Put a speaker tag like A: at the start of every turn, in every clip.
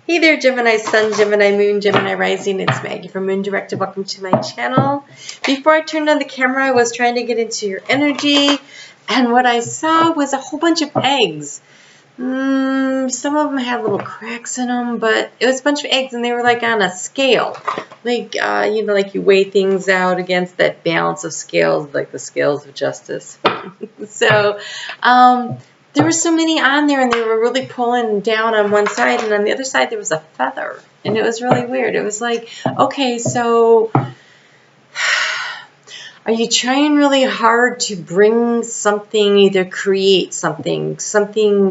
A: Hey there, Gemini Sun, Gemini Moon, Gemini Rising. It's Maggie from Moon Directive. Welcome to my channel. Before I turned on the camera, I was trying to get into your energy, and what I saw was a whole bunch of eggs. Some of them had little cracks in them, but it was a bunch of eggs, and they were like on a scale. Like, like you weigh things out against that balance of scales, like the scales of justice. So, there were so many on there, and they were really pulling down on one side, and on the other side there was a feather, and it was really weird. It was like, okay, so are you trying really hard to bring something, either create something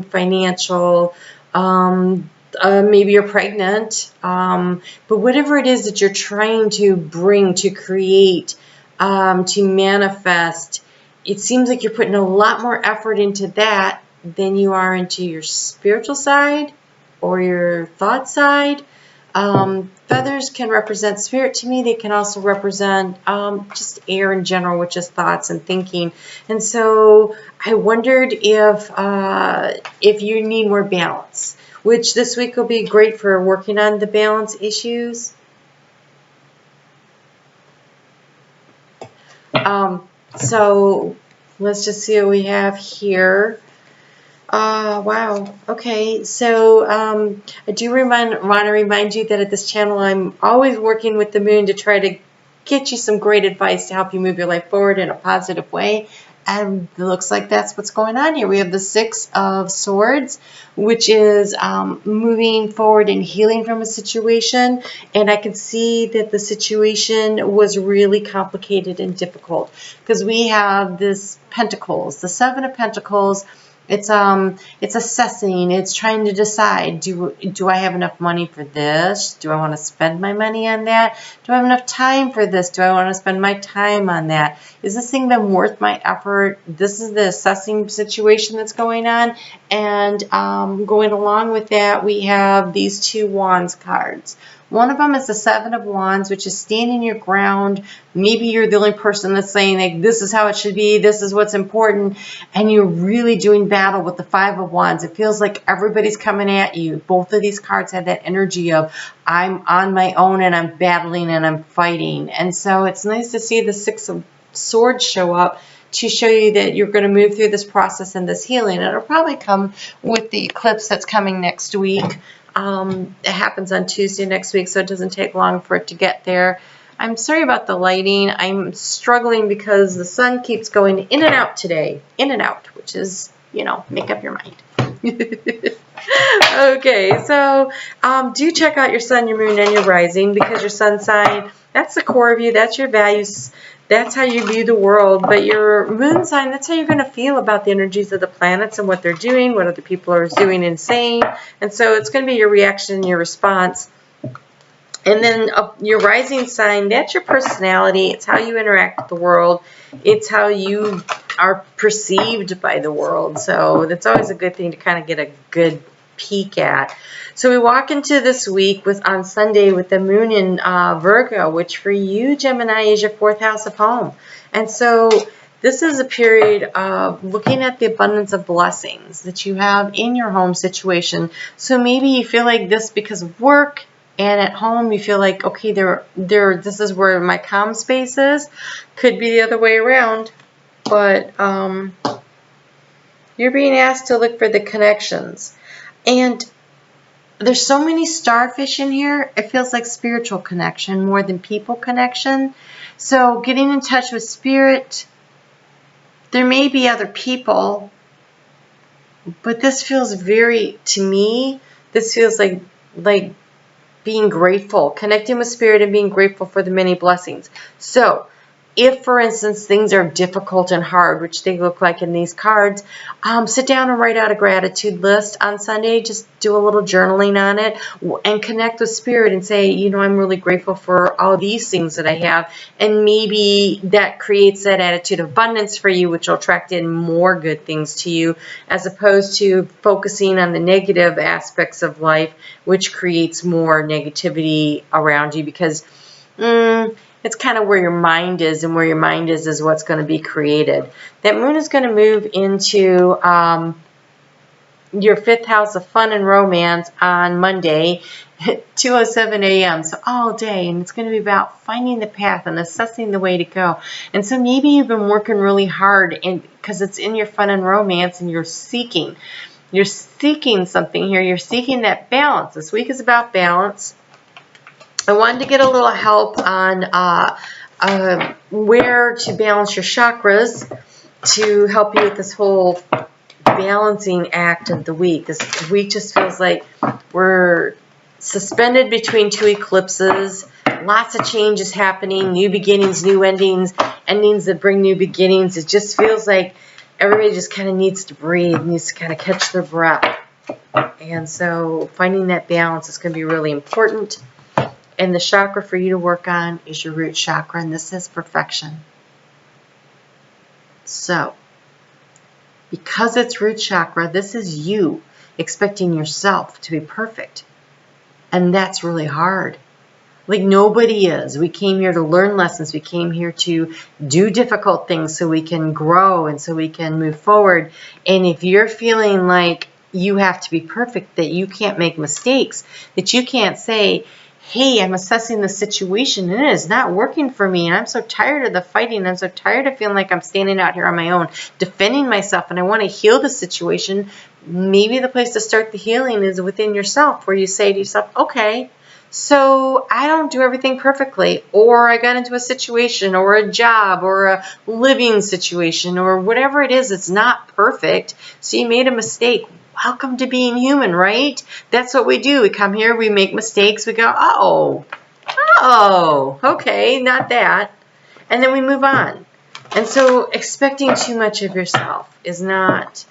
A: financial, maybe you're pregnant, but whatever it is that you're trying to bring, to create, to manifest, it seems like you're putting a lot more effort into that than you are into your spiritual side or your thought side. Feathers can represent spirit to me. They can also represent just air in general, which is thoughts and thinking. And so I wondered if you need more balance, which this week will be great for working on the balance issues. So let's just see what we have here. Wow. Okay. So I do want to remind you that at this channel, I'm always working with the moon to try to get you some great advice to help you move your life forward in a positive way. And it looks like that's what's going on here. We have the Six of Swords, which is moving forward and healing from a situation. And I can see that the situation was really complicated and difficult because we have this Pentacles, the Seven of Pentacles. It's assessing. It's trying to decide, do I have enough money for this? Do I want to spend my money on that? Do I have enough time for this? Do I want to spend my time on that? Is this thing been worth my effort? This is the assessing situation that's going on. And going along with that, we have these two Wands cards. One of them is the Seven of Wands, which is standing your ground. Maybe you're the only person that's saying, like, this is how it should be, this is what's important, and you're really doing battle with the Five of Wands. It feels like everybody's coming at you. Both of these cards have that energy of, I'm on my own and I'm battling and I'm fighting. And so it's nice to see the Six of Swords show up to show you that you're going to move through this process and this healing. And it'll probably come with the eclipse that's coming next week. It happens on Tuesday next week, so it doesn't take long for it to get there. I'm sorry about the lighting. I'm struggling because the sun keeps going in and out today. In and out, which is, make up your mind. Okay, so do check out your sun, your moon, and your rising, because your sun sign, that's the core of you. That's your values. That's how you view the world. But your moon sign, that's how you're going to feel about the energies of the planets and what they're doing, what other people are doing and saying. And so it's going to be your reaction and your response. And then your rising sign, that's your personality. It's how you interact with the world. It's how you are perceived by the world. So that's always a good thing to kind of get a good peek at. So we walk into this week on Sunday with the moon in Virgo, which for you, Gemini, is your fourth house of home. And so this is a period of looking at the abundance of blessings that you have in your home situation. So maybe you feel like this because of work, and at home you feel like, okay, this is where my calm space is. Could be the other way around, but you're being asked to look for the connections. And there's so many starfish in here, it feels like spiritual connection more than people connection. So getting in touch with spirit, there may be other people, but this feels to me, this feels like being grateful, connecting with spirit and being grateful for the many blessings. So if, for instance, things are difficult and hard, which they look like in these cards, sit down and write out a gratitude list on Sunday. Just do a little journaling on it and connect with spirit and say, I'm really grateful for all these things that I have. And maybe that creates that attitude of abundance for you, which will attract in more good things to you, as opposed to focusing on the negative aspects of life, which creates more negativity around you, because it's kind of where your mind is, and where your mind is what's going to be created. That moon is going to move into your 5th house of fun and romance on Monday at 2:07 a.m. So all day, and it's going to be about finding the path and assessing the way to go. And so maybe you've been working really hard, and because it's in your fun and romance, and you're seeking something here. You're seeking that balance. This week is about balance. I wanted to get a little help on where to balance your chakras to help you with this whole balancing act of the week. This week just feels like we're suspended between 2 eclipses. Lots of changes happening, new beginnings, new endings, endings that bring new beginnings. It just feels like everybody just kind of needs to breathe, needs to kind of catch their breath. And so finding that balance is going to be really important. And the chakra for you to work on is your root chakra, and this is perfection. So, because it's root chakra, this is you expecting yourself to be perfect. And that's really hard. Like nobody is. We came here to learn lessons. We came here to do difficult things so we can grow and so we can move forward. And if you're feeling like you have to be perfect, that you can't make mistakes, that you can't say, hey, I'm assessing the situation and it is not working for me, and I'm so tired of the fighting, I'm so tired of feeling like I'm standing out here on my own, defending myself, and I want to heal the situation, maybe the place to start the healing is within yourself, where you say to yourself, okay, so I don't do everything perfectly, or I got into a situation or a job or a living situation or whatever it is, it's not perfect, so you made a mistake. Welcome to being human, right? That's what we do. We come here, we make mistakes, we go, oh, okay, not that. And then we move on. And so expecting too much of yourself is not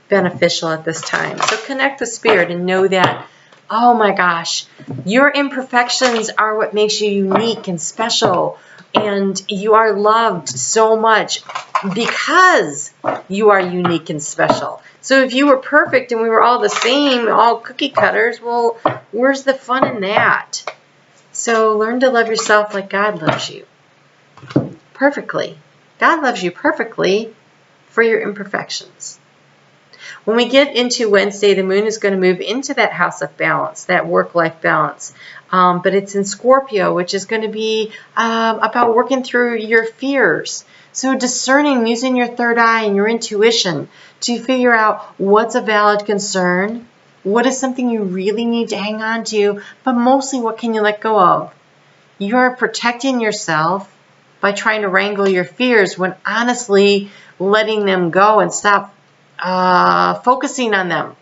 A: beneficial at this time. So connect with Spirit and know that, oh my gosh, your imperfections are what makes you unique and special. And you are loved so much because you are unique and special. So if you were perfect and we were all the same, all cookie cutters, well, where's the fun in that? So learn to love yourself like God loves you. Perfectly. God loves you perfectly for your imperfections. When we get into Wednesday, the moon is going to move into that house of balance, that work-life balance. But it's in Scorpio, which is going to be about working through your fears. So discerning, using your third eye and your intuition to figure out what's a valid concern, what is something you really need to hang on to, but mostly what can you let go of. You're protecting yourself by trying to wrangle your fears when honestly letting them go and stop focusing on them.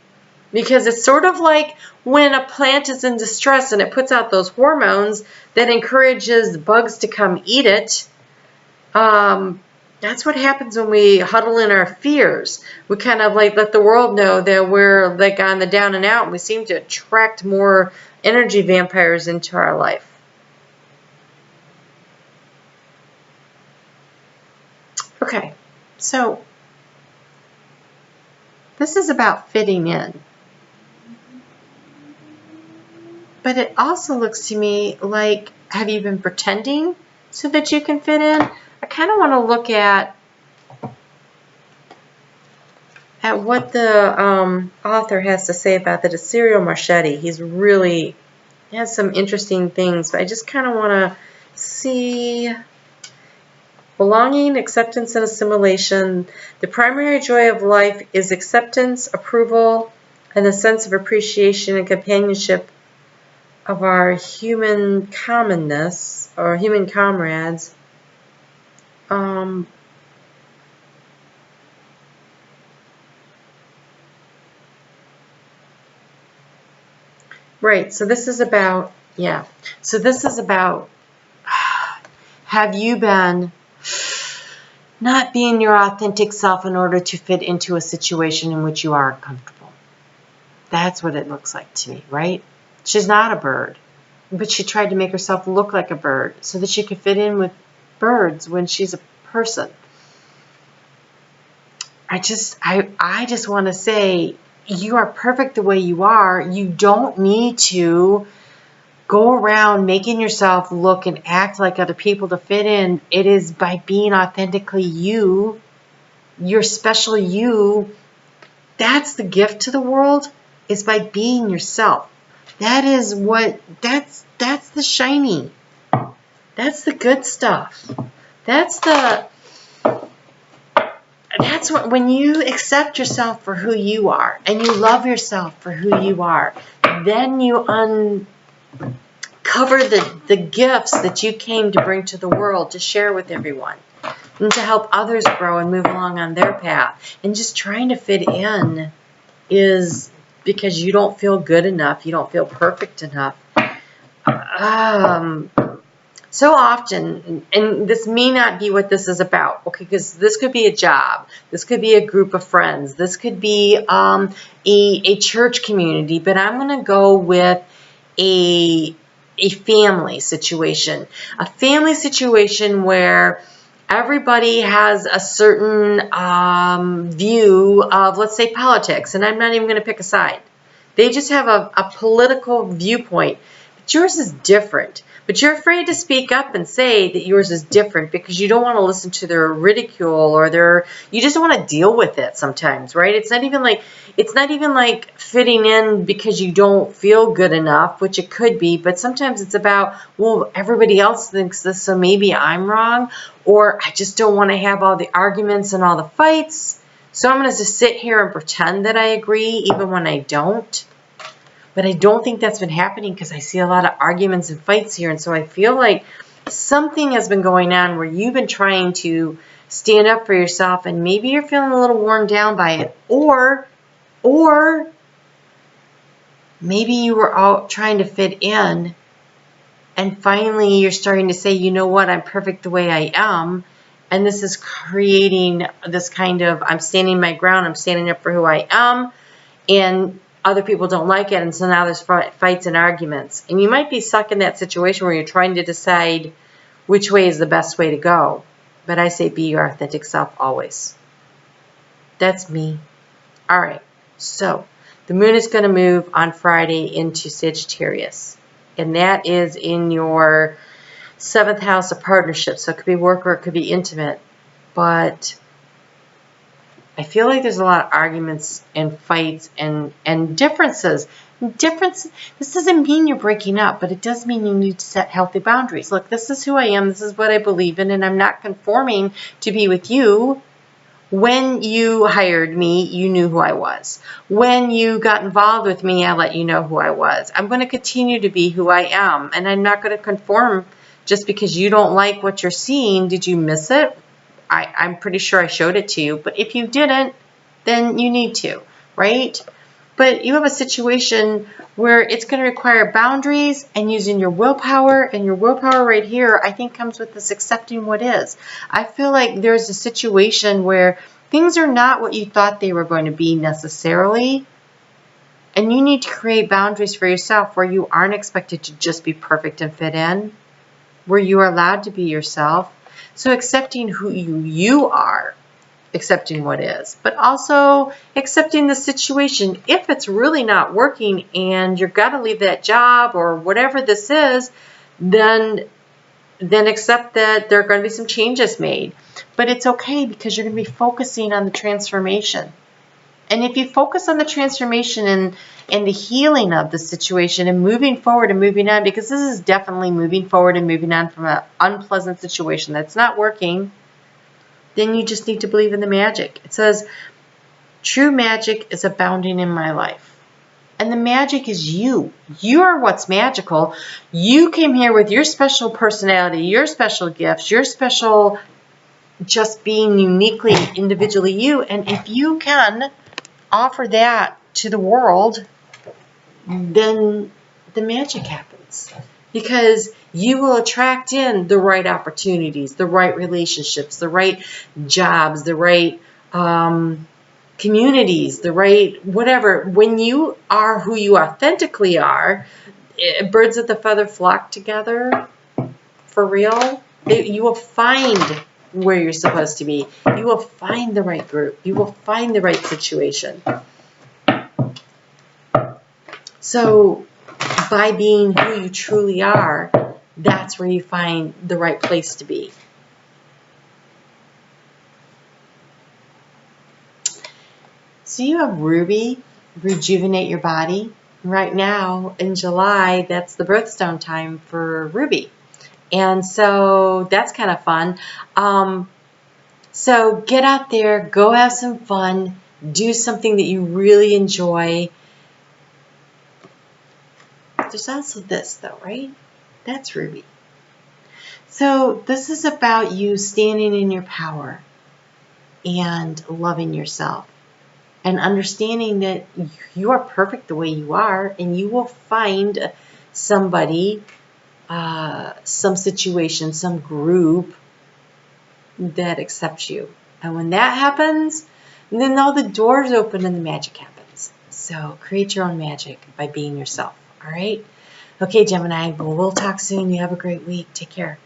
A: Because it's sort of like when a plant is in distress and it puts out those hormones that encourages bugs to come eat it. That's what happens when we huddle in our fears. We kind of like let the world know that we're like on the down and out, and we seem to attract more energy vampires into our life. Okay, so this is about fitting in. But it also looks to me like, have you been pretending so that you can fit in? I kind of want to look at what the author has to say about that. It's Cyril Marchetti. He has some interesting things, but I just kind of want to see belonging, acceptance, and assimilation. The primary joy of life is acceptance, approval, and the sense of appreciation and companionship of our human commonness, or human comrades. Right, so this is about, have you been not being your authentic self in order to fit into a situation in which you are uncomfortable? That's what it looks like to me, right? She's not a bird, but she tried to make herself look like a bird so that she could fit in with birds when she's a person. I just want to say, you are perfect the way you are. You don't need to go around making yourself look and act like other people to fit in. It is by being authentically you, your special you, That's the gift to the world, is by being yourself. That is what, that's the shiny. That's the good stuff. That's what, when you accept yourself for who you are and you love yourself for who you are, then you uncover the gifts that you came to bring to the world to share with everyone and to help others grow and move along on their path. And just trying to fit in is because you don't feel good enough, you don't feel perfect enough. So often, and this may not be what this is about, okay, because this could be a job, this could be a group of friends, this could be a church community, but I'm going to go with a family situation. A family situation where everybody has a certain view of, let's say, politics, and I'm not even going to pick a side. They just have a political viewpoint. But yours is different. But you're afraid to speak up and say that yours is different because you don't want to listen to their ridicule or you just don't want to deal with it sometimes, right? It's not even like fitting in because you don't feel good enough, which it could be, but sometimes it's about, well, everybody else thinks this, so maybe I'm wrong, or I just don't want to have all the arguments and all the fights, so I'm going to just sit here and pretend that I agree even when I don't. But I don't think that's been happening because I see a lot of arguments and fights here. And so I feel like something has been going on where you've been trying to stand up for yourself and maybe you're feeling a little worn down by it. Or maybe you were all trying to fit in and finally you're starting to say, you know what, I'm perfect the way I am. And this is creating this kind of, I'm standing my ground, I'm standing up for who I am. And other people don't like it, and so now there's fights and arguments. And you might be stuck in that situation where you're trying to decide which way is the best way to go. But I say be your authentic self always. That's me. All right, so the moon is going to move on Friday into Sagittarius. And that is in your 7th house of partnership. So it could be work or it could be intimate. But I feel like there's a lot of arguments and fights and differences. This doesn't mean you're breaking up, but it does mean you need to set healthy boundaries. Look, this is who I am. This is what I believe in, and I'm not conforming to be with you. When you hired me, you knew who I was. When you got involved with me, I let you know who I was. I'm going to continue to be who I am, and I'm not going to conform just because you don't like what you're seeing. Did you miss it? I'm pretty sure I showed it to you, but if you didn't, then you need to, right? But you have a situation where it's going to require boundaries and using your willpower, and your willpower right here, I think, comes with this accepting what is. I feel like there's a situation where things are not what you thought they were going to be necessarily, and you need to create boundaries for yourself where you aren't expected to just be perfect and fit in, where you are allowed to be yourself. So accepting who you are, accepting what is, but also accepting the situation. If it's really not working and you've got to leave that job or whatever this is, then accept that there are going to be some changes made. But it's okay because you're going to be focusing on the transformation. And if you focus on the transformation and the healing of the situation and moving forward and moving on, because this is definitely moving forward and moving on from an unpleasant situation that's not working, then you just need to believe in the magic. It says, true magic is abounding in my life. And the magic is you. You are what's magical. You came here with your special personality, your special gifts, your special just being uniquely, individually you. And if you can offer that to the world, then the magic happens. Because you will attract in the right opportunities, the right relationships, the right jobs, the right communities, the right whatever. When you are who you authentically are, birds of the feather flock together, for real. You will find where you're supposed to be. You will find the right group. You will find the right situation. So by being who you truly are, that's where you find the right place to be. So you have Ruby, rejuvenate your body. Right now in July, that's the birthstone time for Ruby. And so that's kind of fun. So get out there, go have some fun, do something that you really enjoy. There's also this though, right? That's Ruby. So this is about you standing in your power and loving yourself and understanding that you are perfect the way you are, and you will find somebody, some situation, some group that accepts you. And when that happens, then all the doors open and the magic happens. So create your own magic by being yourself. All right? Okay, Gemini, we'll talk soon. You have a great week. Take care.